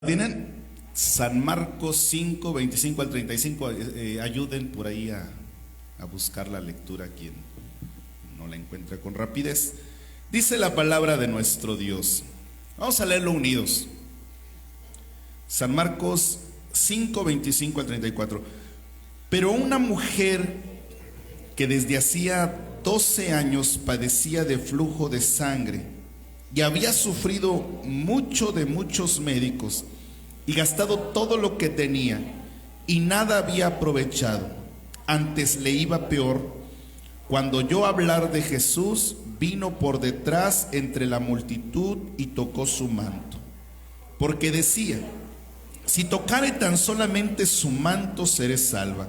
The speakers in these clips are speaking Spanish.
Tienen San Marcos 5, 25 al 35. Ayuden por ahí a buscar la lectura quien no la encuentre con rapidez. Dice la palabra de nuestro Dios. Vamos a leerlo unidos. San Marcos 5, 25 al 34. Pero una mujer que desde hacía 12 años padecía de flujo de sangre y había sufrido mucho de muchos médicos y gastado todo lo que tenía y nada había aprovechado, antes le iba peor, cuando oyó hablar de Jesús, vino por detrás entre la multitud y tocó su manto, porque decía: si tocare tan solamente su manto, seré salva.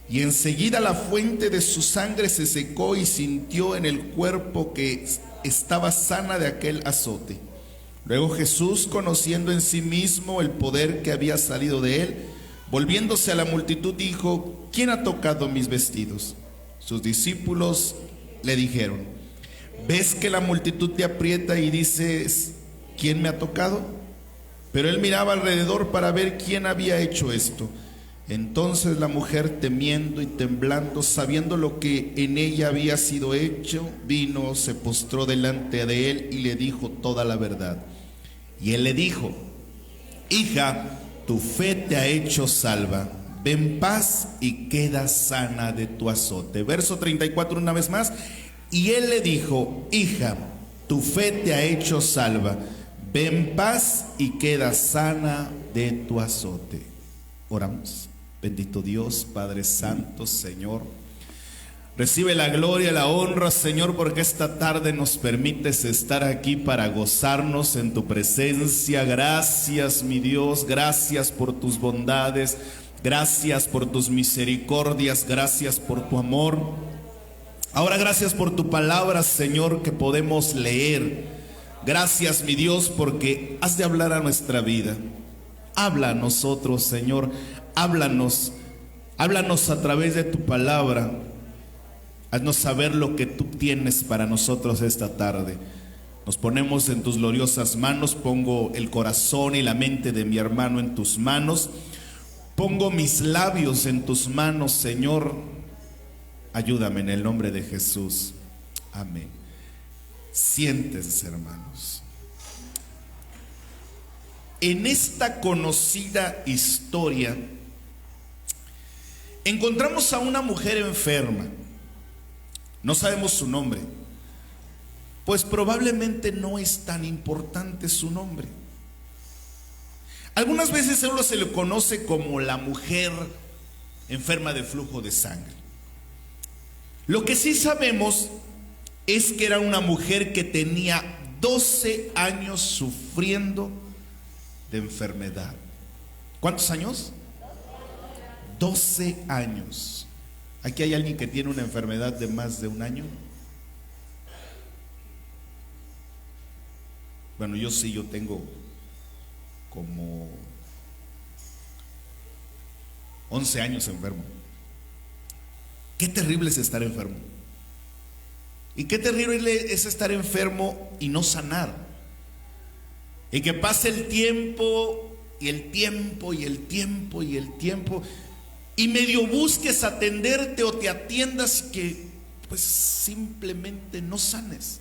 Y enseguida la fuente de su sangre se secó y sintió en el cuerpo que estaba sana de aquel azote. Luego Jesús, conociendo en sí mismo el poder que había salido de él, volviéndose a la multitud, dijo: ¿quién ha tocado mis vestidos? Sus discípulos le dijeron: ¿ves que la multitud te aprieta y dices: ¿quién me ha tocado? Pero él miraba alrededor para ver quién había hecho esto. Entonces la mujer, temiendo y temblando, sabiendo lo que en ella había sido hecho, vino, se postró delante de él y le dijo toda la verdad. Y él le dijo: hija, tu fe te ha hecho salva, ve en paz y queda sana de tu azote. Verso 34 una vez más. Y él le dijo: hija, tu fe te ha hecho salva, ve en paz y queda sana de tu azote. Oramos. Bendito Dios, Padre Santo, Señor, recibe la gloria, la honra, Señor, porque esta tarde nos permites estar aquí para gozarnos en tu presencia. Gracias, mi Dios, gracias por tus bondades, gracias por tus misericordias, gracias por tu amor. Ahora gracias por tu palabra, Señor, que podemos leer. Gracias, mi Dios, porque has de hablar a nuestra vida. Habla a nosotros, Señor. Háblanos a través de tu palabra. Haznos saber lo que tú tienes para nosotros esta tarde. Nos ponemos en tus gloriosas manos. Pongo el corazón y la mente de mi hermano en tus manos. Pongo mis labios en tus manos, Señor. Ayúdame en el nombre de Jesús. Amén. Siéntense, hermanos. En esta conocida historia encontramos a una mujer enferma. No sabemos su nombre, pues probablemente no es tan importante su nombre. Algunas veces solo se le conoce como la mujer enferma de flujo de sangre. Lo que sí sabemos es que era una mujer que tenía 12 años sufriendo de enfermedad. ¿Cuántos años? 12 años. ¿Aquí hay alguien que tiene una enfermedad de más de un año? Bueno, yo sí, yo tengo como 11 años enfermo. Qué terrible es estar enfermo. Y qué terrible es estar enfermo y no sanar. Y que pase el tiempo y el tiempo y el tiempo y el tiempo, y medio busques atenderte o te atiendas y que pues simplemente no sanes.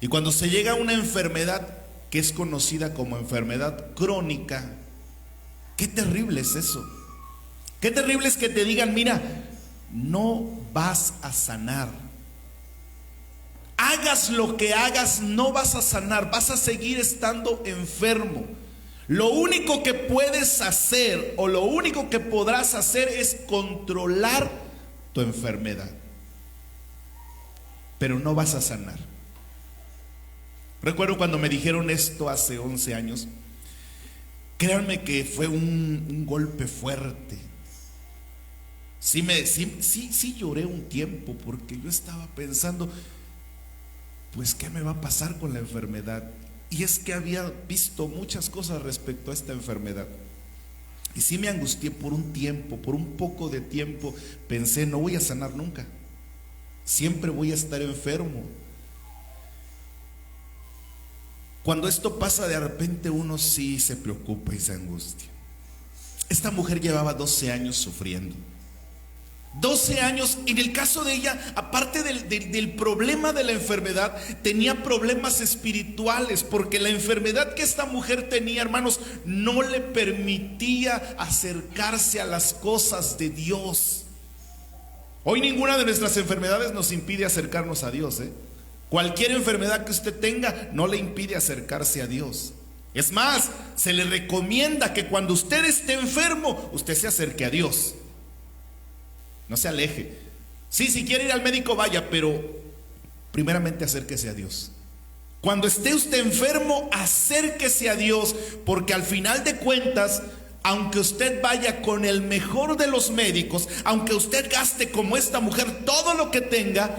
Y cuando se llega a una enfermedad que es conocida como enfermedad crónica, qué terrible es eso. Qué terrible es que te digan: mira, no vas a sanar. Hagas lo que hagas, no vas a sanar, vas a seguir estando enfermo. Lo único que puedes hacer o lo único que podrás hacer es controlar tu enfermedad, pero no vas a sanar. Recuerdo cuando me dijeron esto hace 11 años. Créanme que fue un golpe fuerte. Sí lloré un tiempo, porque yo estaba pensando: pues ¿qué me va a pasar con la enfermedad? Y es que había visto muchas cosas respecto a esta enfermedad. Y sí me angustié por un tiempo, por un poco de tiempo. Pensé: no voy a sanar nunca. Siempre voy a estar enfermo. Cuando esto pasa, de repente uno sí se preocupa y se angustia. Esta mujer llevaba 12 años sufriendo. 12 años, en el caso de ella, aparte del problema de la enfermedad, tenía problemas espirituales, porque la enfermedad que esta mujer tenía, hermanos, no le permitía acercarse a las cosas de Dios. Hoy ninguna de nuestras enfermedades nos impide acercarnos a Dios, Cualquier enfermedad que usted tenga no le impide acercarse a Dios. Es más, se le recomienda que cuando usted esté enfermo, usted se acerque a Dios. No se aleje. Sí, si quiere ir al médico, vaya, pero primeramente acérquese a Dios. Cuando esté usted enfermo, acérquese a Dios, porque al final de cuentas, aunque usted vaya con el mejor de los médicos, aunque usted gaste como esta mujer todo lo que tenga,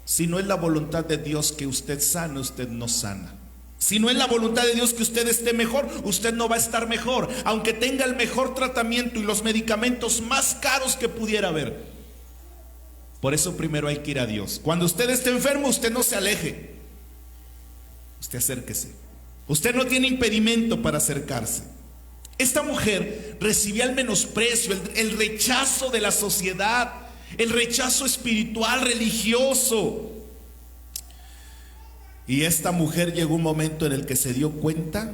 si no es la voluntad de Dios que usted sane, usted no sana. Si no es la voluntad de Dios que usted esté mejor, usted no va a estar mejor, aunque tenga el mejor tratamiento y los medicamentos más caros que pudiera haber. Por eso primero hay que ir a Dios. Cuando usted esté enfermo, usted no se aleje, usted acérquese. Usted no tiene impedimento para acercarse. Esta mujer recibía el menosprecio, el rechazo de la sociedad, el rechazo espiritual, religioso. Y esta mujer llegó un momento en el que se dio cuenta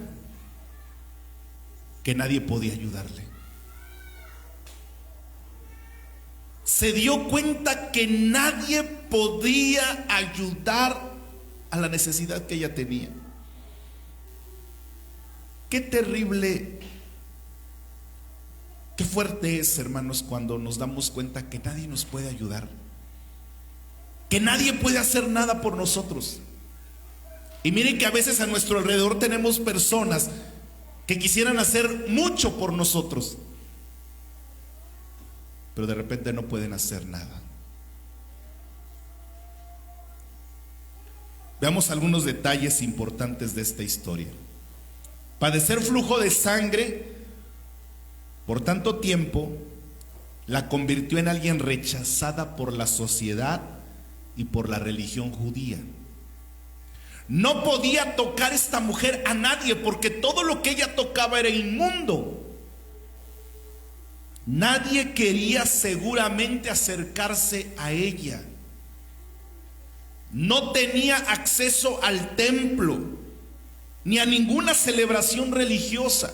que nadie podía ayudarle. Se dio cuenta que nadie podía ayudar a la necesidad que ella tenía. Qué terrible, qué fuerte es, hermanos, cuando nos damos cuenta que nadie nos puede ayudar, que nadie puede hacer nada por nosotros. Y miren que a veces a nuestro alrededor tenemos personas que quisieran hacer mucho por nosotros, pero de repente no pueden hacer nada. Veamos algunos detalles importantes de esta historia. Padecer flujo de sangre por tanto tiempo la convirtió en alguien rechazada por la sociedad y por la religión judía. No podía tocar esta mujer a nadie, porque todo lo que ella tocaba era inmundo. Nadie quería seguramente acercarse a ella. No tenía acceso al templo ni a ninguna celebración religiosa,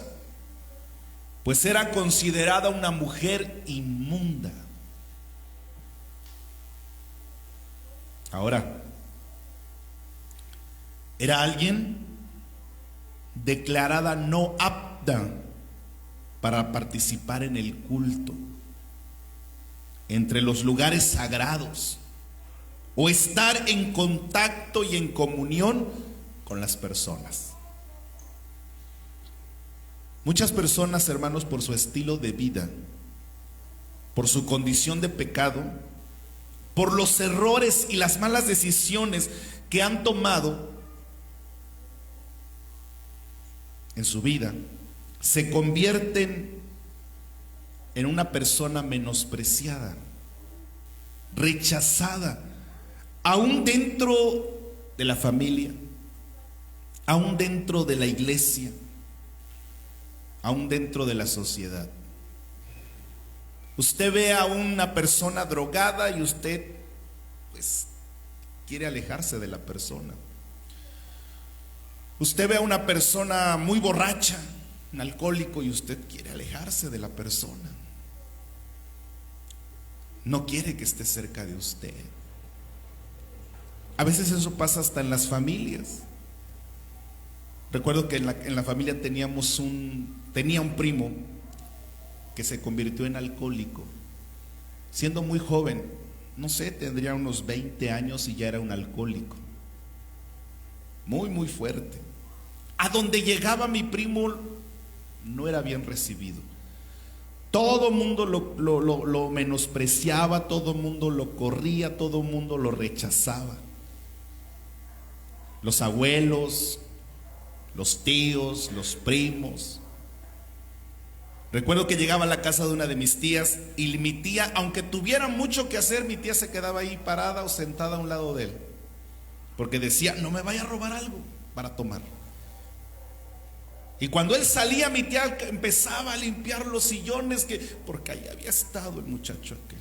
pues era considerada una mujer inmunda. Ahora, era alguien declarada no apta para participar en el culto, entre los lugares sagrados, o estar en contacto y en comunión con las personas. Muchas personas, hermanos, por su estilo de vida, por su condición de pecado, por los errores y las malas decisiones que han tomado en su vida, se convierten en una persona menospreciada, rechazada, aún dentro de la familia, aún dentro de la iglesia, aún dentro de la sociedad. Usted ve a una persona drogada y usted pues quiere alejarse de la persona. Usted ve a una persona muy borracha, un alcohólico, y usted quiere alejarse de la persona. No quiere que esté cerca de usted. A veces eso pasa hasta en las familias. Recuerdo que en la familia tenía un primo que se convirtió en alcohólico, siendo muy joven, no sé, tendría unos 20 años y ya era un alcohólico, muy fuerte. A donde llegaba mi primo no era bien recibido. Todo mundo lo menospreciaba, todo mundo lo corría, todo mundo lo rechazaba. Los abuelos, los tíos, los primos. Recuerdo que llegaba a la casa de una de mis tías y mi tía, aunque tuviera mucho que hacer, mi tía se quedaba ahí parada o sentada a un lado de él, porque decía, no me vaya a robar algo. para tomar. Y cuando él salía, mi tía empezaba a limpiar los sillones, porque ahí había estado el muchacho aquel.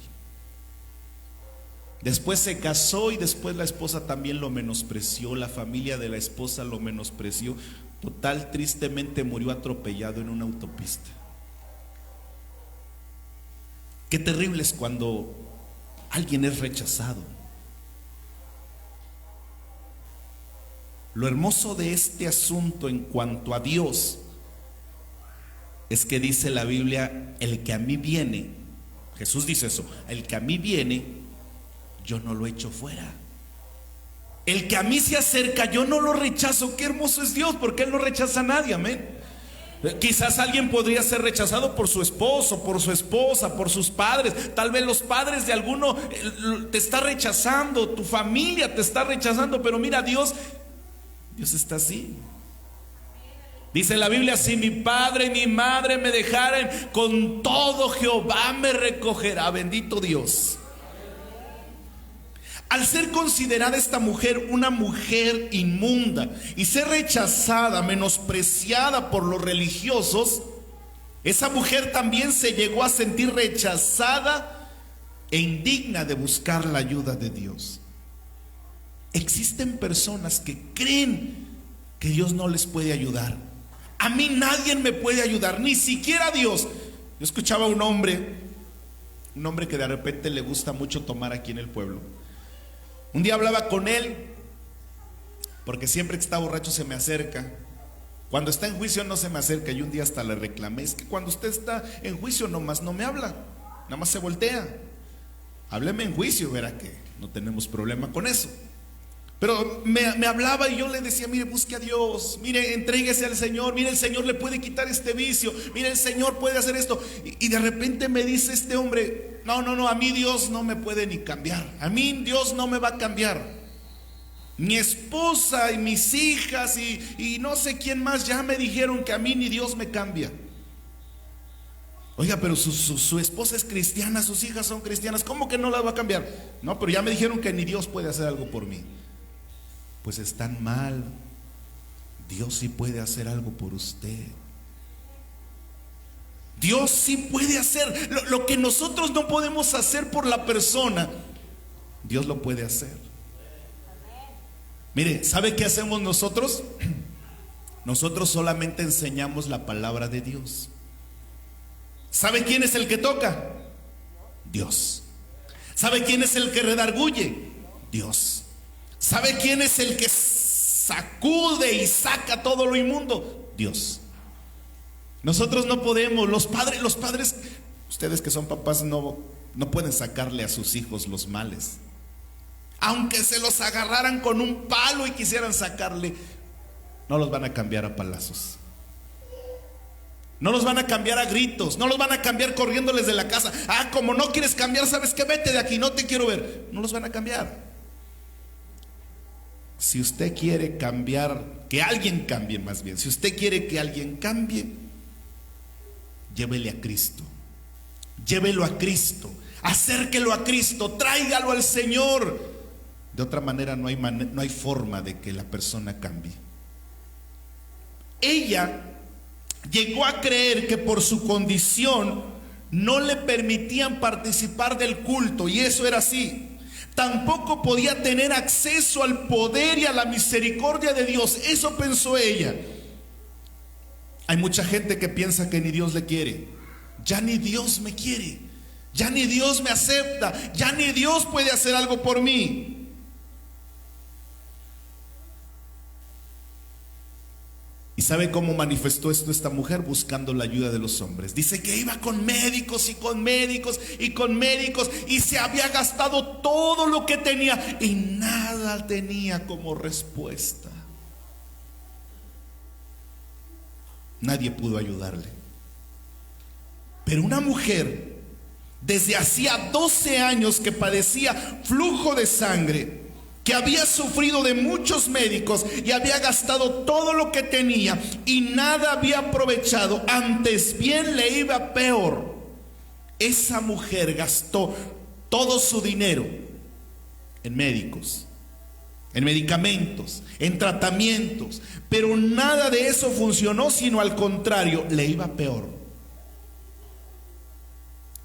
Después se casó y después la esposa también lo menospreció, la familia de la esposa lo menospreció. Total, tristemente murió atropellado en una autopista. Qué terrible es cuando alguien es rechazado. Lo hermoso de este asunto en cuanto a Dios es que dice la Biblia: el que a mí viene, Jesús dice eso, el que a mí viene, yo no lo echo fuera. El que a mí se acerca, yo no lo rechazo. Qué hermoso es Dios, porque Él no rechaza a nadie, amén. Quizás alguien podría ser rechazado por su esposo, por su esposa, por sus padres. Tal vez los padres de alguno te está rechazando, tu familia te está rechazando, pero mira, Dios está así. Dice la Biblia: si mi padre y mi madre me dejaren, con todo Jehová me recogerá. Bendito Dios. Al ser considerada esta mujer una mujer inmunda y ser rechazada, menospreciada por los religiosos, esa mujer también se llegó a sentir rechazada e indigna de buscar la ayuda de Dios. Existen personas que creen que Dios no les puede ayudar. A mí nadie me puede ayudar, ni siquiera Dios. Yo escuchaba a un hombre que de repente le gusta mucho tomar aquí en el pueblo. Un día hablaba con él, porque siempre que está borracho se me acerca. Cuando está en juicio no se me acerca, y un día hasta le reclamé: es que cuando usted está en juicio nomás no me habla, nada más se voltea. Hábleme en juicio, verá que no tenemos problema con eso. Pero me hablaba y yo le decía: mire, busque a Dios, mire, entréguese al Señor, mire, el Señor le puede quitar este vicio, mire, el Señor puede hacer esto. Y de repente me dice este hombre: no, a mí Dios no me puede ni cambiar, a mí Dios no me va a cambiar. Mi esposa y mis hijas y no sé quién más ya me dijeron que a mí ni Dios me cambia. Oiga, pero su esposa es cristiana, sus hijas son cristianas, ¿cómo que no la va a cambiar? No, pero ya me dijeron que ni Dios puede hacer algo por mí. Pues están mal. Dios sí puede hacer algo por usted. Dios sí puede hacer lo que nosotros no podemos hacer por la persona. Dios lo puede hacer. Mire, ¿sabe qué hacemos nosotros? Nosotros solamente enseñamos la palabra de Dios. ¿Sabe quién es el que toca? Dios. ¿Sabe quién es el que redarguye? Dios. ¿Sabe quién es el que sacude y saca todo lo inmundo? Dios. Nosotros no podemos, los padres, ustedes que son papás no pueden sacarle a sus hijos los males. Aunque se los agarraran con un palo y quisieran sacarle, no los van a cambiar a palazos. No los van a cambiar a gritos, no los van a cambiar corriéndoles de la casa. Como no quieres cambiar, ¿sabes qué? Vete de aquí, no te quiero ver. No los van a cambiar. Si usted quiere cambiar, que alguien cambie más bien, si usted quiere que alguien cambie, llévele a Cristo, llévelo a Cristo, acérquelo a Cristo, tráigalo al Señor. De otra manera no hay forma de que la persona cambie. Ella llegó a creer que por su condición no le permitían participar del culto, y eso era así. Tampoco podía tener acceso al poder y a la misericordia de Dios. Eso pensó ella. Hay mucha gente que piensa que ni Dios le quiere. Ya ni Dios me quiere, ya ni Dios me acepta, ya ni Dios puede hacer algo por mí. ¿Y sabe cómo manifestó esto esta mujer? Buscando la ayuda de los hombres. Dice que iba con médicos y con médicos y con médicos, y se había gastado todo lo que tenía y nada tenía como respuesta. Nadie pudo ayudarle. Pero una mujer, desde hacía 12 años que padecía flujo de sangre, que había sufrido de muchos médicos y había gastado todo lo que tenía y nada había aprovechado, antes bien le iba peor. Esa mujer gastó todo su dinero en médicos, en medicamentos, en tratamientos, pero nada de eso funcionó, sino al contrario, le iba peor.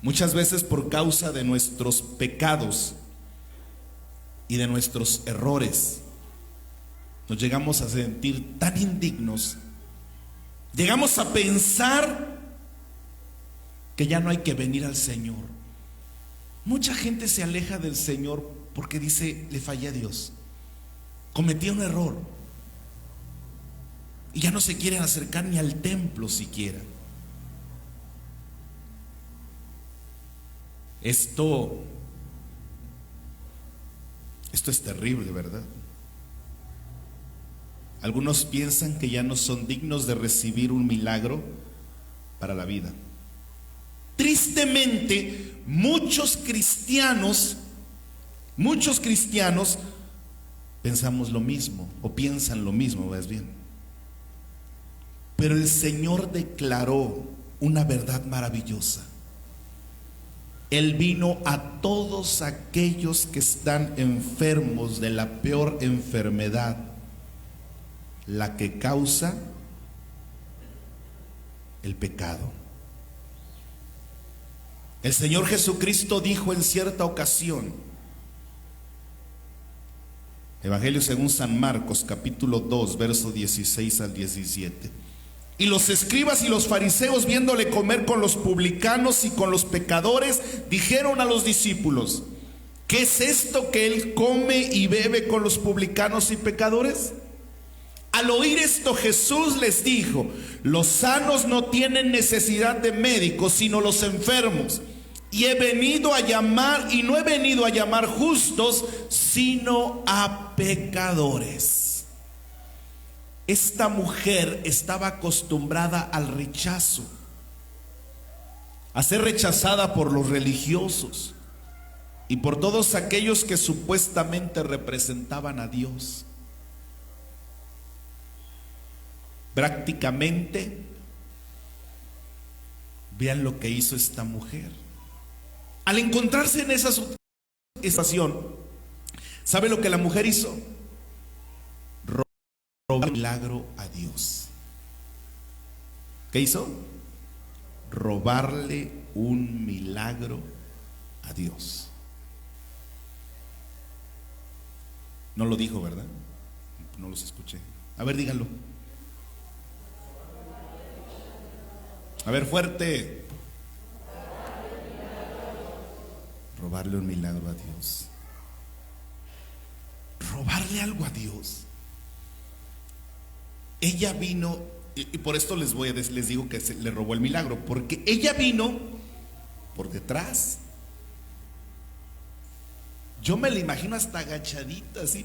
Muchas veces por causa de nuestros pecados y de nuestros errores, nos llegamos a sentir tan indignos, llegamos a pensar que ya no hay que venir al Señor. Mucha gente se aleja del Señor porque dice: le fallé a Dios, cometí un error, y ya no se quieren acercar ni al templo siquiera. Esto es terrible, ¿verdad? Algunos piensan que ya no son dignos de recibir un milagro para la vida. Tristemente, muchos cristianos pensamos lo mismo, o piensan lo mismo, más bien. Pero el Señor declaró una verdad maravillosa. Él vino a todos aquellos que están enfermos de la peor enfermedad, la que causa el pecado. El Señor Jesucristo dijo en cierta ocasión, Evangelio según San Marcos, capítulo 2, verso 16 al 17: y los escribas y los fariseos, viéndole comer con los publicanos y con los pecadores, dijeron a los discípulos: ¿qué es esto que él come y bebe con los publicanos y pecadores? Al oír esto, Jesús les dijo: los sanos no tienen necesidad de médicos, sino los enfermos. Y no he venido a llamar justos, sino a pecadores. Esta mujer estaba acostumbrada al rechazo, a ser rechazada por los religiosos y por todos aquellos que supuestamente representaban a Dios. Prácticamente, vean lo que hizo esta mujer. Al encontrarse en esa situación, ¿sabe lo que la mujer hizo? Robar un milagro a Dios. ¿Qué hizo? Robarle un milagro a Dios. No lo dijo, ¿verdad? No los escuché. A ver, díganlo. A ver, fuerte. Robarle un milagro a Dios. Robarle algo a Dios. Ella vino, y por esto les digo que le robó el milagro, porque ella vino por detrás. Yo me la imagino hasta agachadita, así.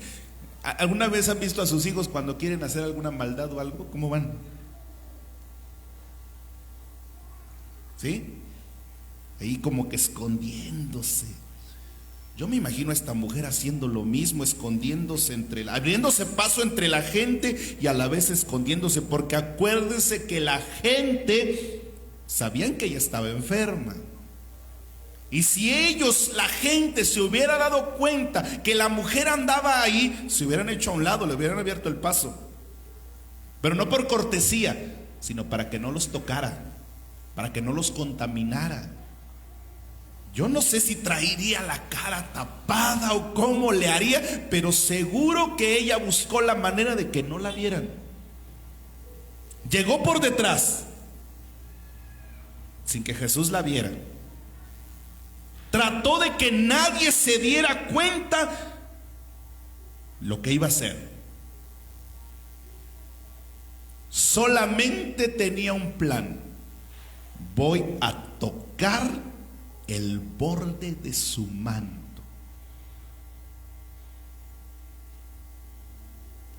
¿Alguna vez han visto a sus hijos cuando quieren hacer alguna maldad o algo? ¿Cómo van? ¿Sí? Ahí como que escondiéndose. Yo me imagino a esta mujer haciendo lo mismo, escondiéndose abriéndose paso entre la gente y a la vez escondiéndose, porque acuérdense que la gente sabían que ella estaba enferma. Y si la gente se hubiera dado cuenta que la mujer andaba ahí, se hubieran hecho a un lado, le hubieran abierto el paso. Pero no por cortesía, sino para que no los tocara, para que no los contaminara. Yo no sé si traería la cara tapada o cómo le haría, pero seguro que ella buscó la manera de que no la vieran. Llegó por detrás, sin que Jesús la viera. Trató de que nadie se diera cuenta lo que iba a hacer. Solamente tenía un plan: voy a tocar el borde de su manto.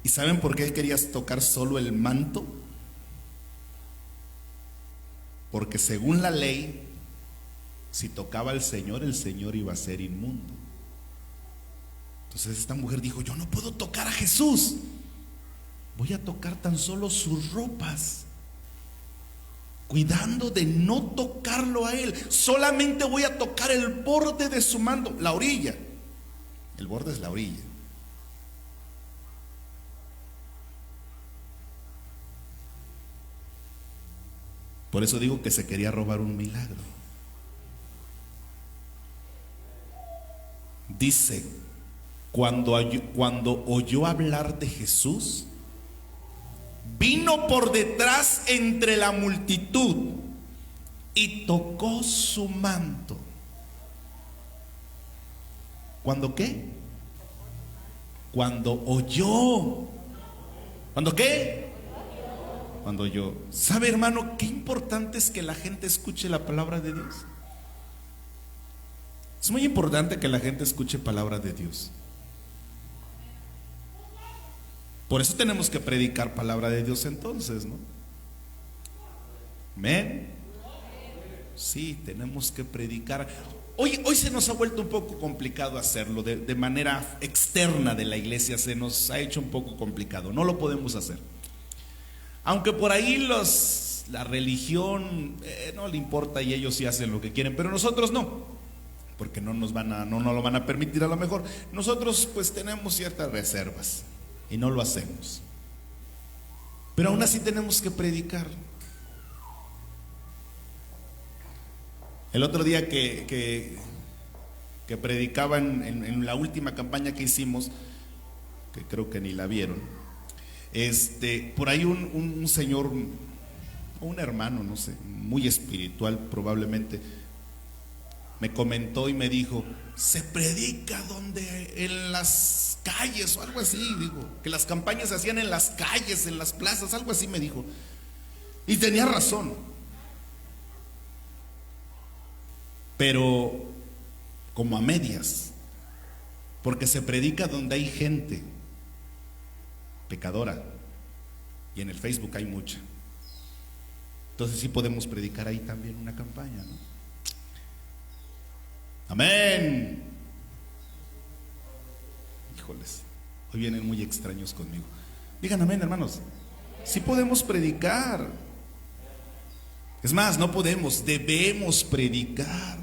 ¿Y saben por qué querías tocar solo el manto? Porque según la ley, si tocaba al Señor, el Señor iba a ser inmundo. Entonces esta mujer dijo: yo no puedo tocar a Jesús, voy a tocar tan solo sus ropas, cuidando de no tocarlo a él. Solamente voy a tocar el borde de su manto, la orilla. El borde es la orilla. Por eso digo que se quería robar un milagro. Dice, cuando oyó hablar de Jesús, vino por detrás entre la multitud y tocó su manto. ¿Cuándo qué? Cuando oyó. ¿Cuándo qué? Cuando oyó. ¿Sabe, hermano, qué importante es que la gente escuche la palabra de Dios? Es muy importante que la gente escuche palabra de Dios. Por eso tenemos que predicar palabra de Dios entonces, ¿no? Amén. Sí, tenemos que predicar. Hoy se nos ha vuelto un poco complicado hacerlo de manera externa de la iglesia, se nos ha hecho un poco complicado, no lo podemos hacer. Aunque por ahí la religión no le importa y ellos sí hacen lo que quieren, pero nosotros no, porque no nos lo van a permitir a lo mejor. Nosotros pues tenemos ciertas reservas y no lo hacemos. Pero aún así tenemos que predicar. El otro día que predicaba en la última campaña que hicimos, que creo que ni la vieron, por ahí un señor, o un hermano, no sé, muy espiritual probablemente, me comentó y me dijo: se predica en las calles o algo así, digo, que las campañas se hacían en las calles, en las plazas, algo así me dijo. Y tenía razón. Pero como a medias, porque se predica donde hay gente pecadora, y en el Facebook hay mucha. Entonces sí podemos predicar ahí también una campaña, ¿no? Amén. Híjoles, hoy vienen muy extraños conmigo. Digan amén, hermanos. Sí podemos predicar. Es más, no podemos, debemos predicar.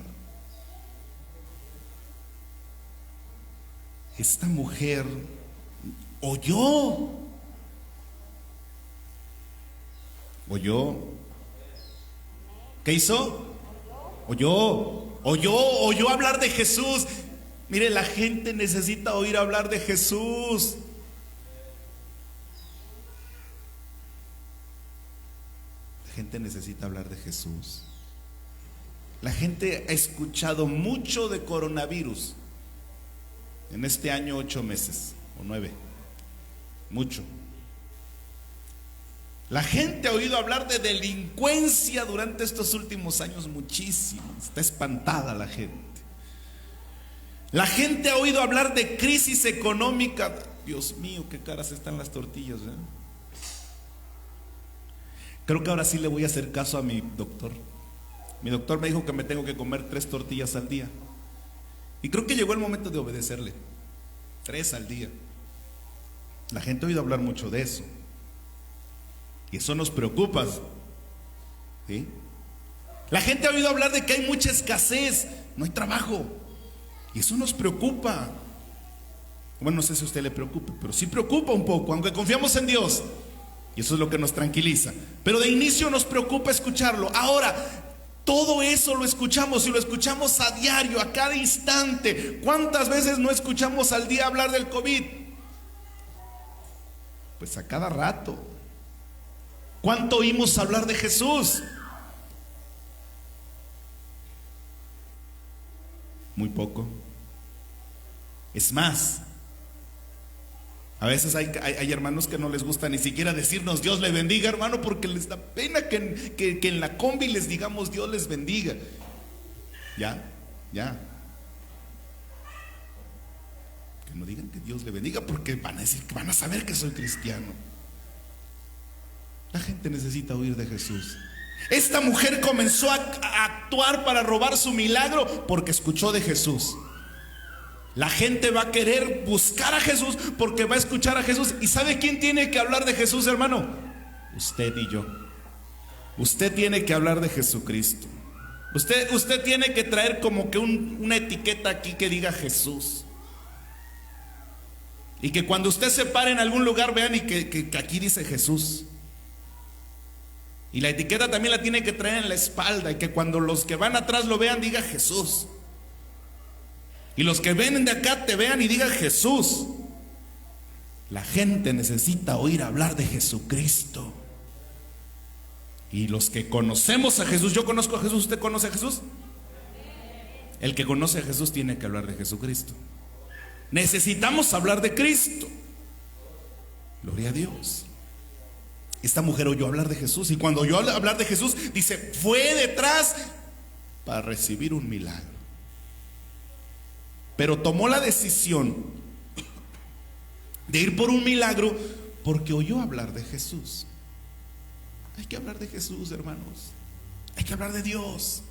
Esta mujer oyó. ¿Qué hizo? Oyó hablar de Jesús. Mire, la gente necesita oír hablar de Jesús. La gente necesita hablar de Jesús. La gente ha escuchado mucho de coronavirus en este año, 8 meses o 9, mucho. La gente ha oído hablar de delincuencia durante estos últimos años muchísimo. Está espantada la gente. La gente ha oído hablar de crisis económica. Dios mío, qué caras están las tortillas, ¿eh? Creo que ahora sí le voy a hacer caso a mi doctor. Mi doctor me dijo que me tengo que comer 3 tortillas al día. Y creo que llegó el momento de obedecerle. 3 al día. La gente ha oído hablar mucho de eso. Y eso nos preocupa, ¿sí? La gente ha oído hablar de que hay mucha escasez, no hay trabajo. Y eso nos preocupa. Bueno, no sé si a usted le preocupe, pero sí preocupa un poco, aunque confiamos en Dios. Y eso es lo que nos tranquiliza. Pero de inicio nos preocupa escucharlo. Ahora, todo eso lo escuchamos y lo escuchamos a diario, a cada instante. ¿Cuántas veces no escuchamos al día hablar del COVID? Pues a cada rato. ¿Cuánto oímos hablar de Jesús? Muy poco. Es más, a veces hay hermanos que no les gusta ni siquiera decirnos Dios le bendiga, hermano, porque les da pena que en la combi les digamos Dios les bendiga. Ya. Que no digan que Dios le bendiga, porque van a decir, que van a saber que soy cristiano. La gente necesita oír de Jesús. Esta mujer comenzó a actuar para robar su milagro porque escuchó de Jesús. La gente va a querer buscar a Jesús porque va a escuchar a Jesús. ¿Y sabe quién tiene que hablar de Jesús, hermano? Usted y yo. Usted tiene que hablar de Jesucristo. Usted tiene que traer como que una etiqueta aquí que diga Jesús. Y que cuando usted se pare en algún lugar vean y que aquí dice Jesús. Y la etiqueta también la tiene que traer en la espalda, y que cuando los que van atrás lo vean diga Jesús. Y los que vienen de acá te vean y digan Jesús. La gente necesita oír hablar de Jesucristo. Y los que conocemos a Jesús, yo conozco a Jesús, ¿usted conoce a Jesús? El que conoce a Jesús tiene que hablar de Jesucristo. Necesitamos hablar de Cristo. Gloria a Dios. Esta mujer oyó hablar de Jesús, y cuando oyó hablar de Jesús, dice, fue detrás para recibir un milagro. Pero tomó la decisión de ir por un milagro porque oyó hablar de Jesús. Hay que hablar de Jesús, hermanos. Hay que hablar de Dios.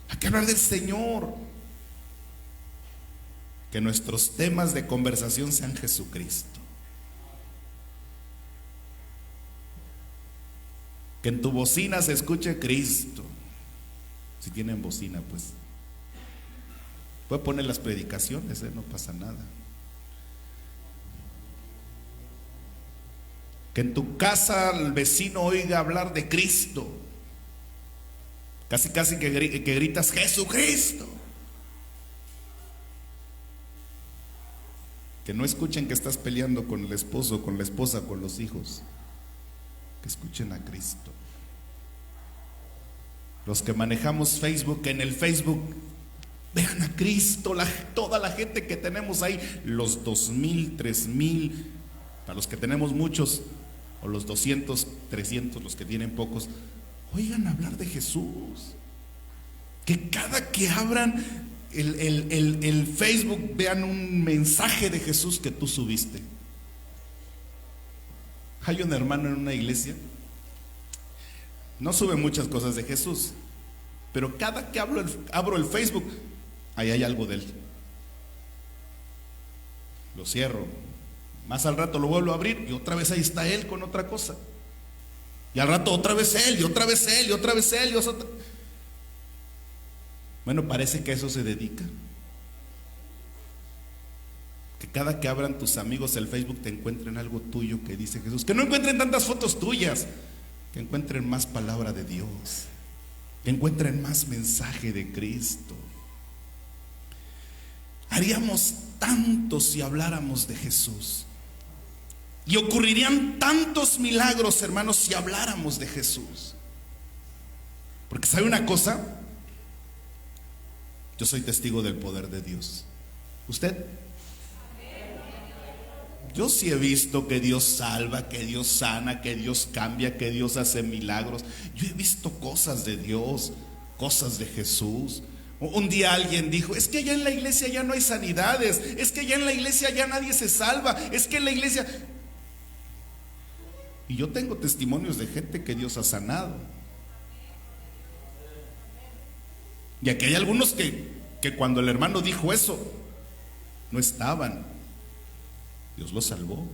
Hay que hablar del Señor. Que nuestros temas de conversación sean Jesucristo. Que en tu bocina se escuche Cristo. Si tienen bocina, pues puede poner las predicaciones, no pasa nada. Que en tu casa el vecino oiga hablar de Cristo. Casi que gritas Jesucristo. Que no escuchen que estás peleando con el esposo, con la esposa, con los hijos. Que escuchen a Cristo. Los que manejamos Facebook, que en el Facebook vean a Cristo, toda la gente que tenemos ahí, los 2,000, 3,000, para los que tenemos muchos, o los 200, 300, los que tienen pocos, oigan hablar de Jesús. Que cada que abran el Facebook vean un mensaje de Jesús que tú subiste. Hay un hermano en una iglesia, no sube muchas cosas de Jesús, pero cada que abro el Facebook, ahí hay algo de él. Lo cierro, más al rato lo vuelvo a abrir y otra vez ahí está él con otra cosa. Y al rato otra vez él, y otra vez él, y otra vez él, y otra... Bueno, parece que a eso se dedica. Que cada que abran tus amigos el Facebook te encuentren algo tuyo que dice Jesús. Que no encuentren tantas fotos tuyas, que encuentren más palabra de Dios, que encuentren más mensaje de Cristo. Haríamos tanto si habláramos de Jesús. Y ocurrirían tantos milagros, hermanos, si habláramos de Jesús. Porque ¿sabe una cosa? Yo soy testigo del poder de Dios. ¿Usted? Yo sí he visto que Dios salva, que Dios sana, que Dios cambia, que Dios hace milagros. Yo he visto cosas de Dios, cosas de Jesús. Un día alguien dijo, es que ya en la iglesia ya no hay sanidades, es que ya en la iglesia ya nadie se salva, es que en la iglesia... Y yo tengo testimonios de gente que Dios ha sanado. Y aquí hay algunos que cuando el hermano dijo eso, no estaban. Dios los salvó. O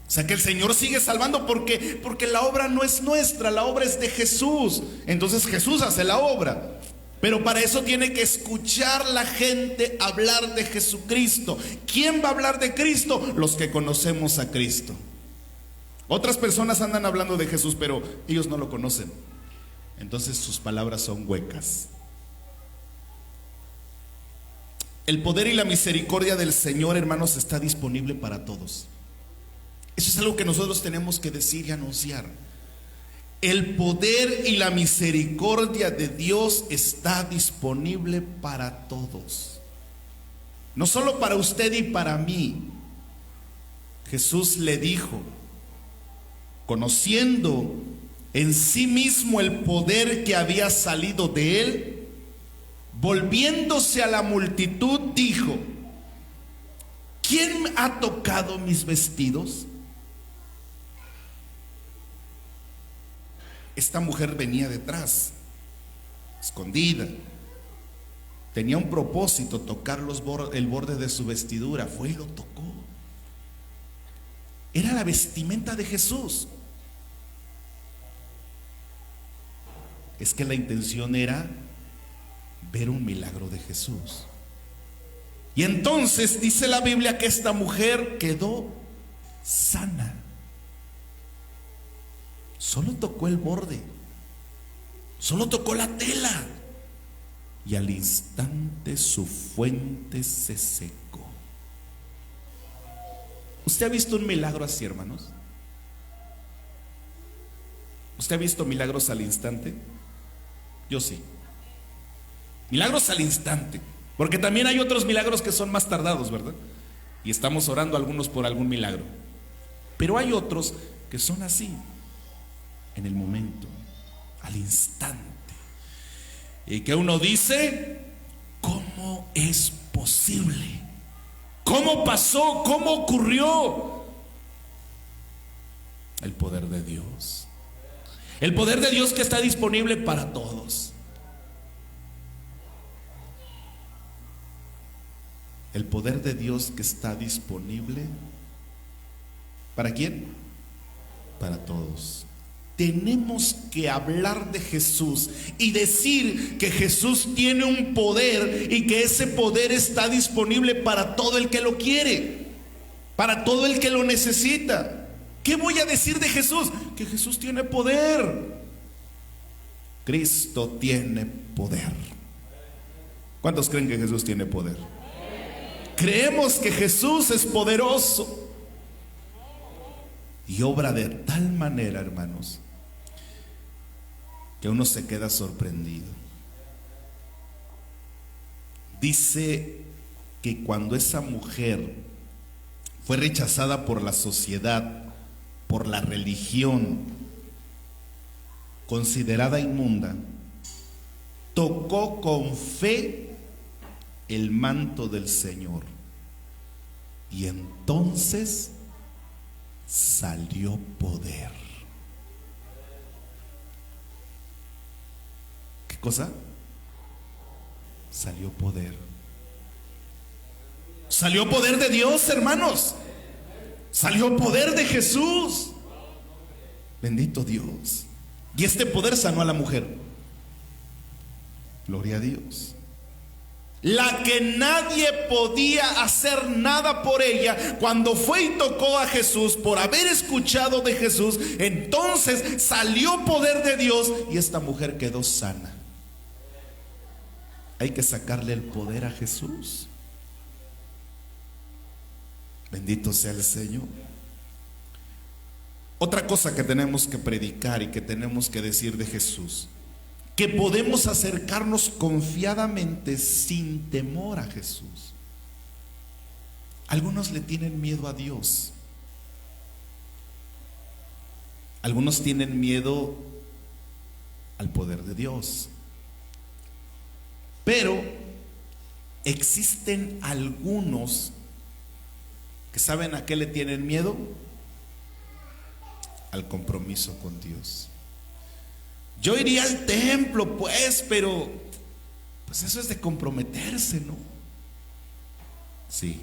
sea que el Señor sigue salvando porque la obra no es nuestra, la obra es de Jesús. Entonces Jesús hace la obra. Pero para eso tiene que escuchar la gente hablar de Jesucristo. ¿Quién va a hablar de Cristo? Los que conocemos a Cristo. Otras personas andan hablando de Jesús, pero ellos no lo conocen. Entonces sus palabras son huecas. El poder y la misericordia del Señor, hermanos, está disponible para todos. Eso es algo que nosotros tenemos que decir y anunciar. El poder y la misericordia de Dios está disponible para todos. No solo para usted y para mí. Jesús le dijo, conociendo en sí mismo el poder que había salido de él, volviéndose a la multitud, dijo, ¿quién ha tocado mis vestidos? Esta mujer venía detrás, escondida. Tenía un propósito, tocar el borde de su vestidura. Fue y lo tocó. Era la vestimenta de Jesús. Es que la intención era ver un milagro de Jesús. Y entonces dice la Biblia que esta mujer quedó sana. Solo tocó el borde. Solo tocó la tela y al instante su fuente se secó. ¿Usted ha visto un milagro así, hermanos? ¿Usted ha visto milagros al instante? Yo sí. Milagros al instante. Porque también hay otros milagros que son más tardados, ¿verdad? Y estamos orando algunos por algún milagro. Pero hay otros que son así, en el momento, al instante. Y que uno dice, ¿cómo es posible? ¿Cómo pasó? ¿Cómo ocurrió? El poder de Dios. El poder de Dios que está disponible para todos. El poder de Dios que está disponible ¿para quién? Para todos. Tenemos que hablar de Jesús y decir que Jesús tiene un poder y que ese poder está disponible para todo el que lo quiere, para todo el que lo necesita. ¿Qué voy a decir de Jesús? Que Jesús tiene poder. Cristo tiene poder. ¿Cuántos creen que Jesús tiene poder? Creemos que Jesús es poderoso y obra de tal manera, hermanos, que uno se queda sorprendido. Dice que cuando esa mujer fue rechazada por la sociedad, por la religión, considerada inmunda, tocó con fe el manto del Señor y entonces salió poder. ¿Qué cosa? Salió poder. Salió poder de Dios, hermanos. Salió poder de Jesús. Bendito Dios. Y este poder sanó a la mujer. Gloria a Dios. La que nadie podía hacer nada por ella, cuando fue y tocó a Jesús, por haber escuchado de Jesús, entonces salió poder de Dios y esta mujer quedó sana. Hay que sacarle el poder a Jesús. Bendito sea el Señor. Otra cosa que tenemos que predicar y que tenemos que decir de Jesús, que podemos acercarnos confiadamente sin temor a Jesús. Algunos le tienen miedo a Dios. Algunos tienen miedo al poder de Dios. Pero existen algunos que ¿saben a qué le tienen miedo? Al compromiso con Dios. Yo iría al templo, pues, pero pues eso es de comprometerse, ¿no? Sí,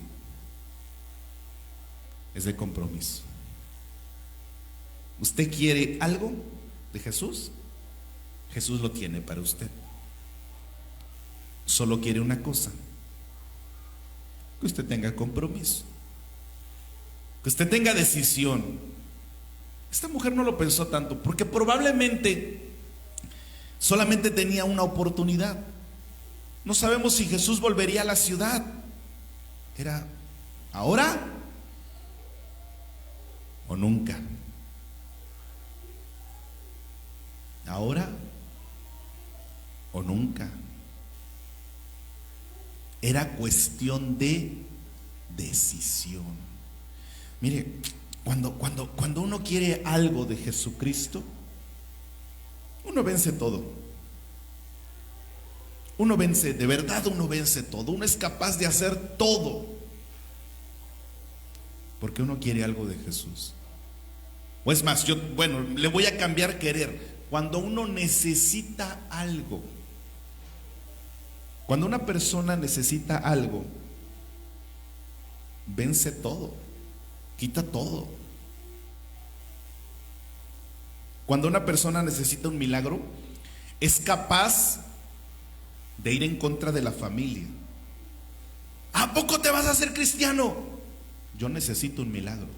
es de compromiso. ¿Usted quiere algo de Jesús? Jesús lo tiene para usted. Solo quiere una cosa: que usted tenga compromiso, que usted tenga decisión. Esta mujer no lo pensó tanto, porque probablemente solamente tenía una oportunidad. No sabemos si Jesús volvería a la ciudad. Era ahora o nunca. Ahora o nunca. Era cuestión de decisión. Mire, cuando uno quiere algo de Jesucristo, uno vence todo. Uno vence, de verdad uno vence todo. Uno es capaz de hacer todo, porque uno quiere algo de Jesús. O es más, le voy a cambiar querer. Cuando uno necesita algo, cuando una persona necesita algo, vence todo, quita todo. Cuando una persona necesita un milagro, es capaz de ir en contra de la familia. ¿A poco te vas a hacer cristiano? Yo necesito un milagro.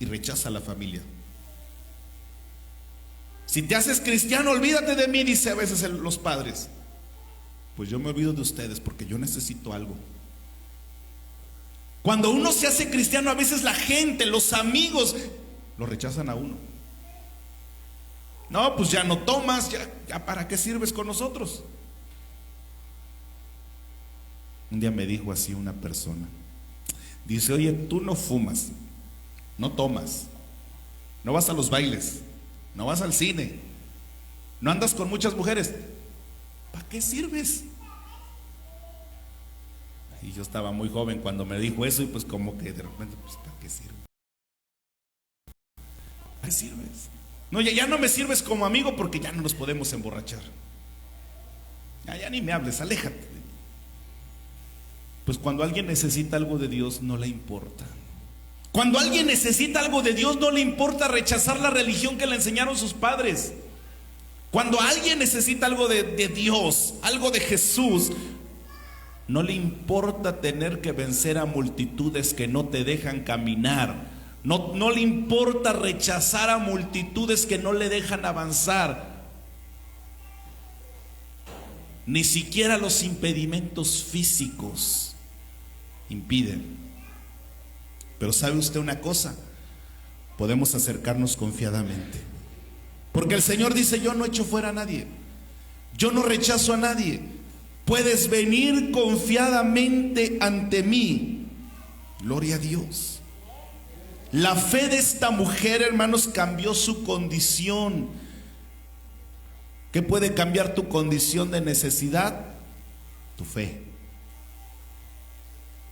Y rechaza a la familia. Si te haces cristiano, olvídate de mí, dice a veces los padres. Pues yo me olvido de ustedes porque yo necesito algo. Cuando uno se hace cristiano, a veces la gente, los amigos, lo rechazan a uno. No, pues ya no tomas, ya ¿para qué sirves con nosotros? Un día me dijo así una persona. Dice, oye, tú no fumas, no tomas, no vas a los bailes, no vas al cine, no andas con muchas mujeres. ¿Para qué sirves? Y yo estaba muy joven cuando me dijo eso y pues como que de repente, pues ¿para qué sirve? ¿Para qué sirves? No, ya no me sirves como amigo porque ya no nos podemos emborrachar. Ya ni me hables, aléjate. Pues cuando alguien necesita algo de Dios no le importa. Cuando alguien necesita algo de Dios no le importa rechazar la religión que le enseñaron sus padres. Cuando alguien necesita algo de Dios, algo de Jesús, no le importa tener que vencer a multitudes que no te dejan caminar. No le importa rechazar a multitudes que no le dejan avanzar. Ni siquiera los impedimentos físicos impiden. Pero ¿sabe usted una cosa? Podemos acercarnos confiadamente. Porque el Señor dice, yo no echo fuera a nadie. Yo no rechazo a nadie. Puedes venir confiadamente ante mí. Gloria a Dios. La fe de esta mujer, hermanos, cambió su condición. ¿Qué puede cambiar tu condición de necesidad? Tu fe.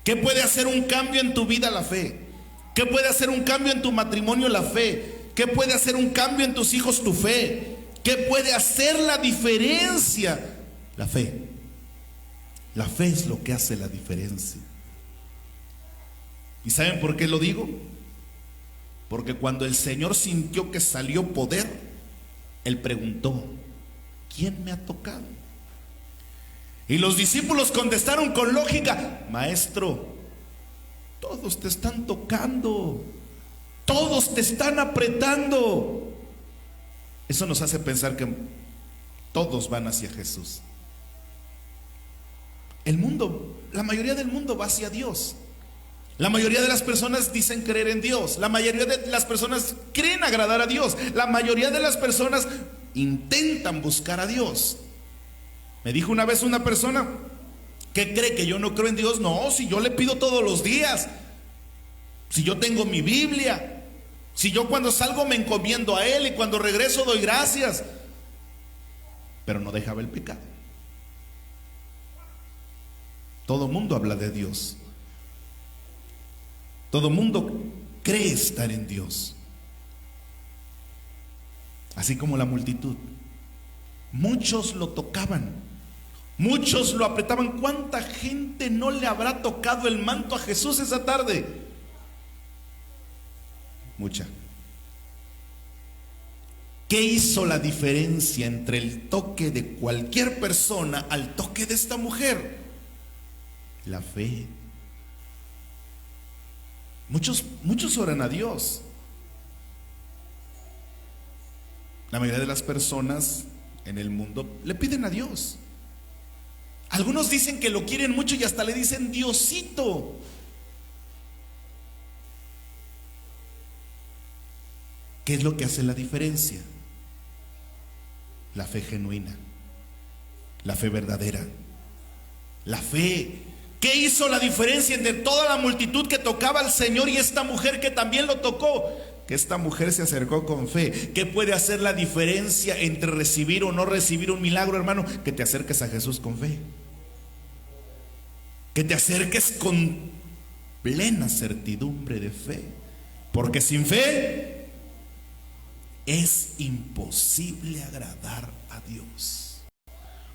¿Qué puede hacer un cambio en tu vida? La fe. ¿Qué puede hacer un cambio en tu matrimonio? La fe. ¿Qué puede hacer un cambio en tus hijos? Tu fe. ¿Qué puede hacer la diferencia? La fe. La fe es lo que hace la diferencia. ¿Y saben por qué lo digo? Porque cuando el Señor sintió que salió poder, Él preguntó, ¿quién me ha tocado? Y los discípulos contestaron con lógica, Maestro, todos te están tocando, todos te están apretando. Eso nos hace pensar que todos van hacia Jesús. El mundo, la mayoría del mundo va hacia Dios. La mayoría de las personas dicen creer en Dios. La mayoría de las personas creen agradar a Dios. La mayoría de las personas intentan buscar a Dios. Me dijo una vez una persona, ¿qué cree que yo no creo en Dios? No, si yo le pido todos los días, si yo tengo mi Biblia, si yo cuando salgo me encomiendo a Él y cuando regreso doy gracias. Pero no dejaba el pecado. Todo mundo habla de Dios. Todo mundo cree estar en Dios. Así como la multitud. Muchos lo tocaban, muchos lo apretaban. ¿Cuánta gente no le habrá tocado el manto a Jesús esa tarde? Mucha. ¿Qué hizo la diferencia entre el toque de cualquier persona al toque de esta mujer? La fe. Muchos oran a Dios. La mayoría de las personas en el mundo le piden a Dios. Algunos dicen que lo quieren mucho y hasta le dicen Diosito. ¿Qué es lo que hace la diferencia? La fe genuina, la fe verdadera, la fe. ¿Qué hizo la diferencia entre toda la multitud que tocaba al Señor y esta mujer que también lo tocó? Que esta mujer se acercó con fe. ¿Qué puede hacer la diferencia entre recibir o no recibir un milagro, hermano? Que te acerques a Jesús con fe. Que te acerques con plena certidumbre de fe. Porque sin fe es imposible agradar a Dios.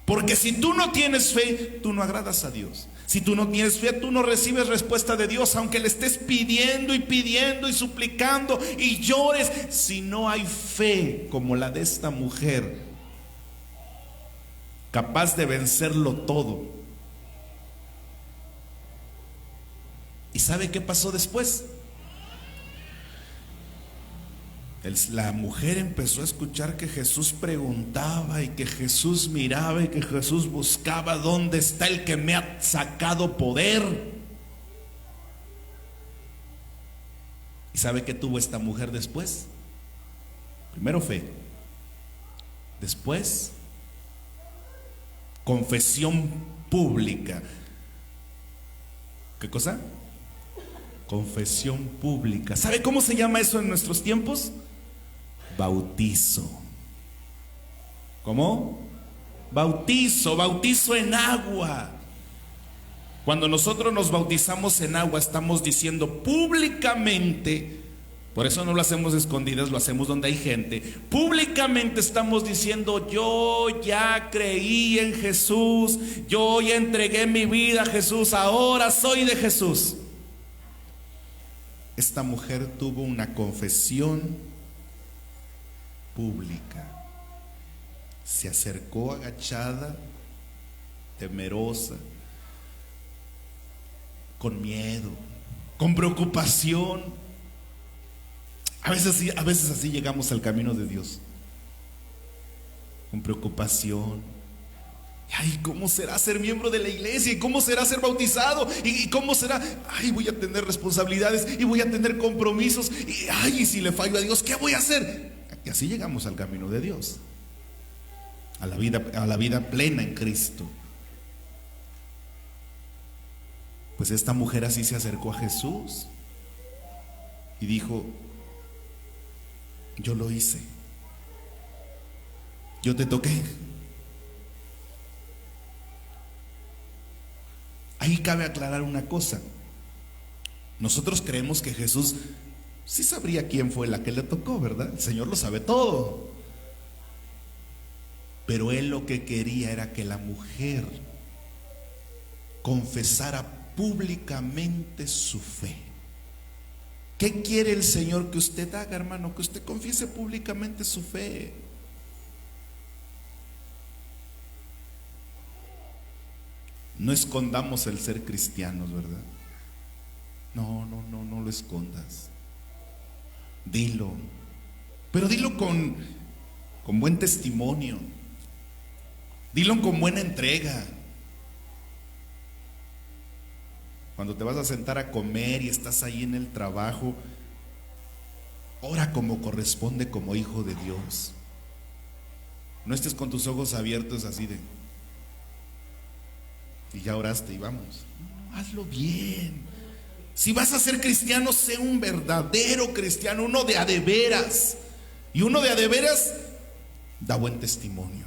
Porque si tú no tienes fe, tú no agradas a Dios. Si tú no tienes fe, tú no recibes respuesta de Dios, aunque le estés pidiendo y pidiendo y suplicando y llores. Si no hay fe como la de esta mujer, capaz de vencerlo todo. ¿Y sabe qué pasó después? La mujer empezó a escuchar que Jesús preguntaba y que Jesús miraba y que Jesús buscaba dónde está el que me ha sacado poder. ¿Y sabe qué tuvo esta mujer después? Primero fe, después confesión pública. ¿Qué cosa? Confesión pública. ¿Sabe cómo se llama eso en nuestros tiempos? Bautizo. ¿Cómo? Bautizo en agua. Cuando nosotros nos bautizamos en agua, estamos diciendo públicamente, por eso no lo hacemos escondidas, lo hacemos donde hay gente. Públicamente estamos diciendo: yo ya creí en Jesús, yo ya entregué mi vida a Jesús, ahora soy de Jesús. Esta mujer tuvo una confesión pública. Se acercó agachada, temerosa, con miedo, con preocupación. A veces así llegamos al camino de Dios, con preocupación. Ay, ¿cómo será ser miembro de la iglesia? ¿Y cómo será ser bautizado? ¿Y cómo será? Ay, voy a tener responsabilidades y voy a tener compromisos. Y ay, y si le fallo a Dios, ¿qué voy a hacer? Y así llegamos al camino de Dios, a la vida plena en Cristo. Pues esta mujer así se acercó a Jesús y dijo: yo lo hice, yo te toqué. Ahí cabe aclarar una cosa. Nosotros creemos que Jesús sí sabría quién fue la que le tocó, ¿verdad? El Señor lo sabe todo. Pero Él lo que quería era que la mujer confesara públicamente su fe. ¿Qué quiere el Señor que usted haga, hermano? Que usted confiese públicamente su fe. No escondamos el ser cristianos, ¿verdad? No lo escondas. Dilo. Pero dilo con buen testimonio. Dilo con buena entrega. Cuando te vas a sentar a comer y estás ahí en el trabajo, ora como corresponde, como hijo de Dios. No estés con tus ojos abiertos así de: y ya oraste y vamos. No, hazlo bien. Si vas a ser cristiano, sé un verdadero cristiano, uno de a de veras. Y uno de a de veras da buen testimonio.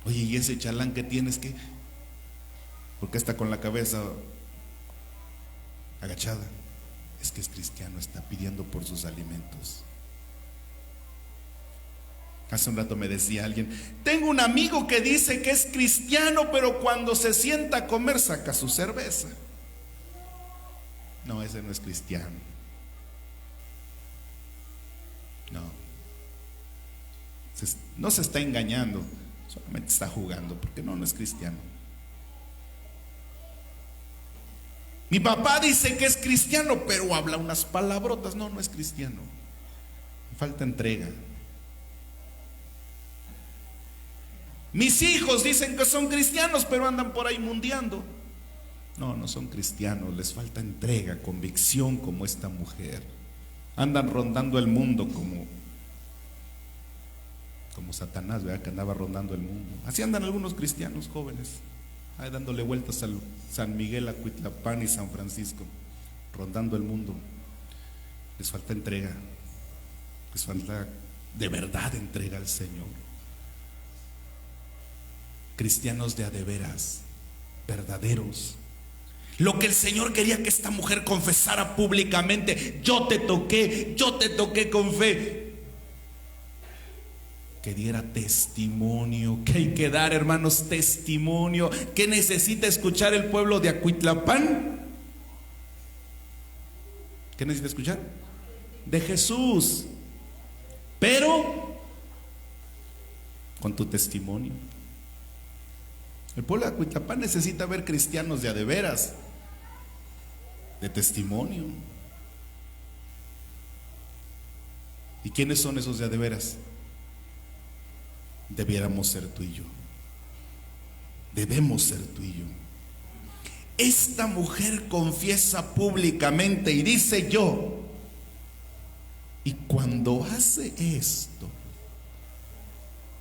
Oye, ¿y ese chalán que tienes que? ¿Por qué está con la cabeza agachada? Es que es cristiano, está pidiendo por sus alimentos. Hace un rato me decía alguien: tengo un amigo que dice que es cristiano, pero cuando se sienta a comer saca su cerveza. No, ese no es cristiano. No se está engañando, solamente está jugando, porque no es cristiano. Mi papá dice que es cristiano, pero habla unas palabrotas. No es cristiano. Falta entrega. Mis hijos dicen que son cristianos, pero andan por ahí mundeando. No son cristianos, les falta entrega, convicción, como esta mujer. Andan rondando el mundo como Satanás, ¿verdad? Que andaba rondando el mundo. Así andan algunos cristianos jóvenes, ahí dándole vueltas al San Miguel, Acuitlapán y San Francisco, rondando el mundo. Les falta entrega, les falta de verdad entrega al Señor. Cristianos de a de veras, verdaderos. Lo que el Señor quería que esta mujer confesara públicamente: yo te toqué con fe. Que diera testimonio. Que hay que dar, hermanos, testimonio. ¿Qué necesita escuchar el pueblo de Acuitlapán? ¿Qué necesita escuchar? De Jesús. Pero con tu testimonio. El pueblo de Acuitlapán necesita ver cristianos de a de veras, de testimonio. ¿Y quiénes son esos de veras? Debiéramos ser tú y yo. Debemos ser tú y yo. Esta mujer confiesa públicamente y dice yo. Y cuando hace esto,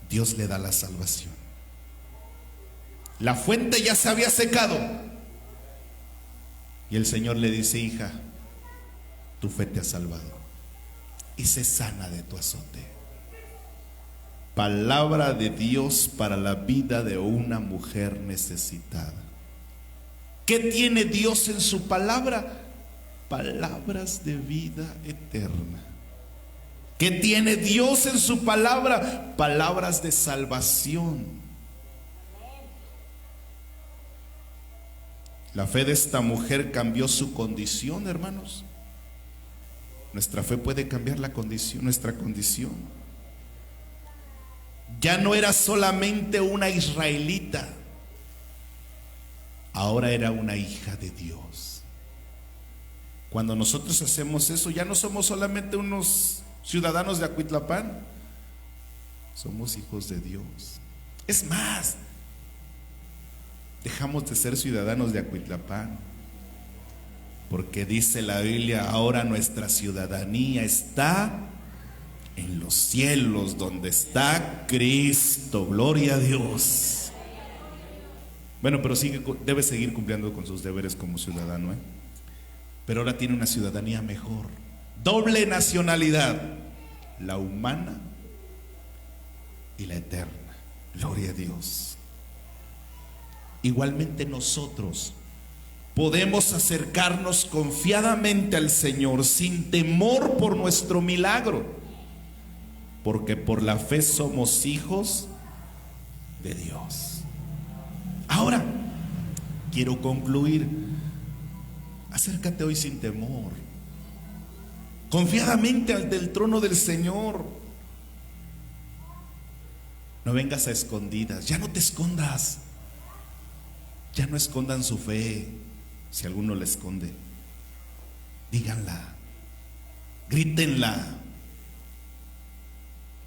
Dios le da la salvación. La fuente ya se había secado. Y el Señor le dice: hija, tu fe te ha salvado. Y se sana de tu azote. Palabra de Dios para la vida de una mujer necesitada. ¿Qué tiene Dios en su palabra? Palabras de vida eterna. ¿Qué tiene Dios en su palabra? Palabras de salvación. La fe de esta mujer cambió su condición, hermanos. Nuestra fe puede cambiar la condición, nuestra condición. Ya no era solamente una israelita, ahora era una hija de Dios. Cuando nosotros hacemos eso, ya no somos solamente unos ciudadanos de Acuitlapán, somos hijos de Dios. Es más, dejamos de ser ciudadanos de Acuitlapán, porque dice la Biblia: ahora nuestra ciudadanía está en los cielos, donde está Cristo. Gloria a Dios. Bueno, pero debe seguir cumpliendo con sus deberes como ciudadano, pero ahora tiene una ciudadanía mejor. Doble nacionalidad, la humana y la eterna. Gloria a Dios. Igualmente nosotros podemos acercarnos confiadamente al Señor sin temor por nuestro milagro, porque por la fe somos hijos de Dios. Ahora, quiero concluir. Acércate hoy sin temor, confiadamente al del trono del Señor. No vengas a escondidas, ya no te escondas. Ya no escondan su fe. Si alguno la esconde, díganla, grítenla,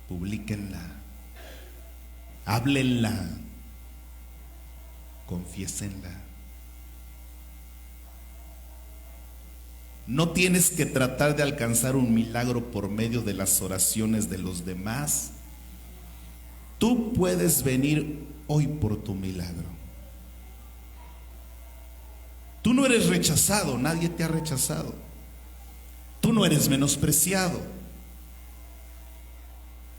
publíquenla, háblenla, confiésenla. No tienes que tratar de alcanzar un milagro por medio de las oraciones de los demás. Tú puedes venir hoy por tu milagro. Tú no eres rechazado, nadie te ha rechazado. Tú no eres menospreciado.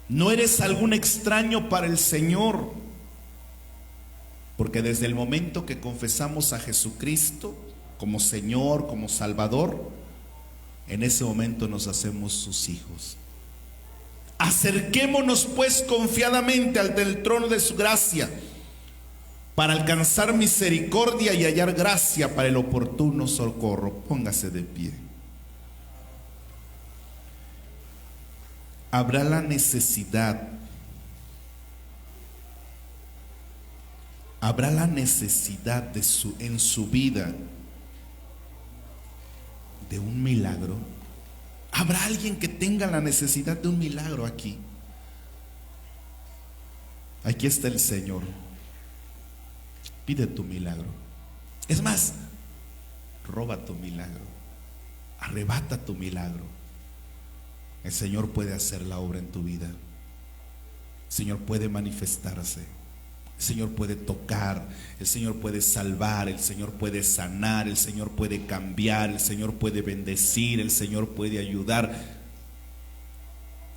No eres algún extraño para el Señor, porque desde el momento que confesamos a Jesucristo como Señor, como Salvador, en ese momento nos hacemos sus hijos. Acerquémonos pues confiadamente al del trono de su gracia, para alcanzar misericordia y hallar gracia para el oportuno socorro. Póngase de pie. Habrá la necesidad, en su vida de un milagro. ¿Habrá alguien que tenga la necesidad de un milagro aquí? Aquí está el Señor. Pide tu milagro. Es más, roba tu milagro, arrebata tu milagro. El Señor puede hacer la obra en tu vida. El Señor puede manifestarse. El Señor puede tocar. El Señor puede salvar. El Señor puede sanar. El Señor puede cambiar. El Señor puede bendecir. El Señor puede ayudar.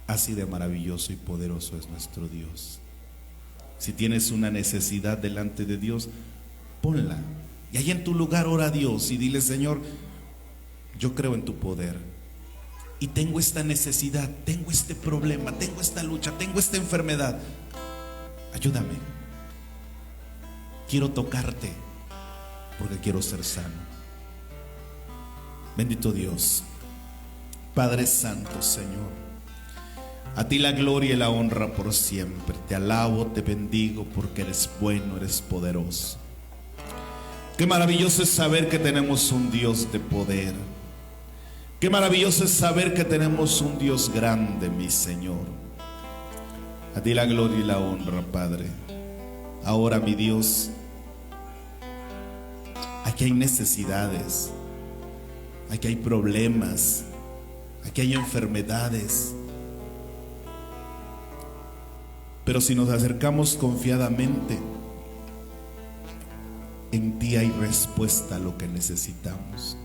Así de maravilloso y poderoso es nuestro Dios. Si tienes una necesidad delante de Dios, ponla. Y ahí en tu lugar ora a Dios y dile: Señor, yo creo en tu poder. Y tengo esta necesidad, tengo este problema, tengo esta lucha, tengo esta enfermedad. Ayúdame. Quiero tocarte porque quiero ser sano. Bendito Dios, Padre Santo, Señor. A ti la gloria y la honra por siempre. Te alabo, te bendigo porque eres bueno, eres poderoso. Qué maravilloso es saber que tenemos un Dios de poder. Qué maravilloso es saber que tenemos un Dios grande, mi Señor. A ti la gloria y la honra, Padre. Ahora, mi Dios, aquí hay necesidades, aquí hay problemas, aquí hay enfermedades. Pero si nos acercamos confiadamente, en ti hay respuesta a lo que necesitamos.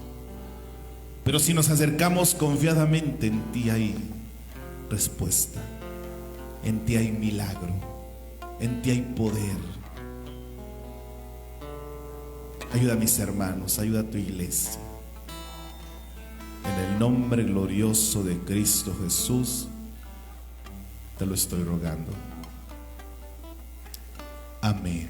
Pero si nos acercamos confiadamente, en ti hay respuesta. En ti hay milagro. En ti hay poder. Ayuda a mis hermanos, ayuda a tu iglesia. En el nombre glorioso de Cristo Jesús, te lo estoy rogando. Amén.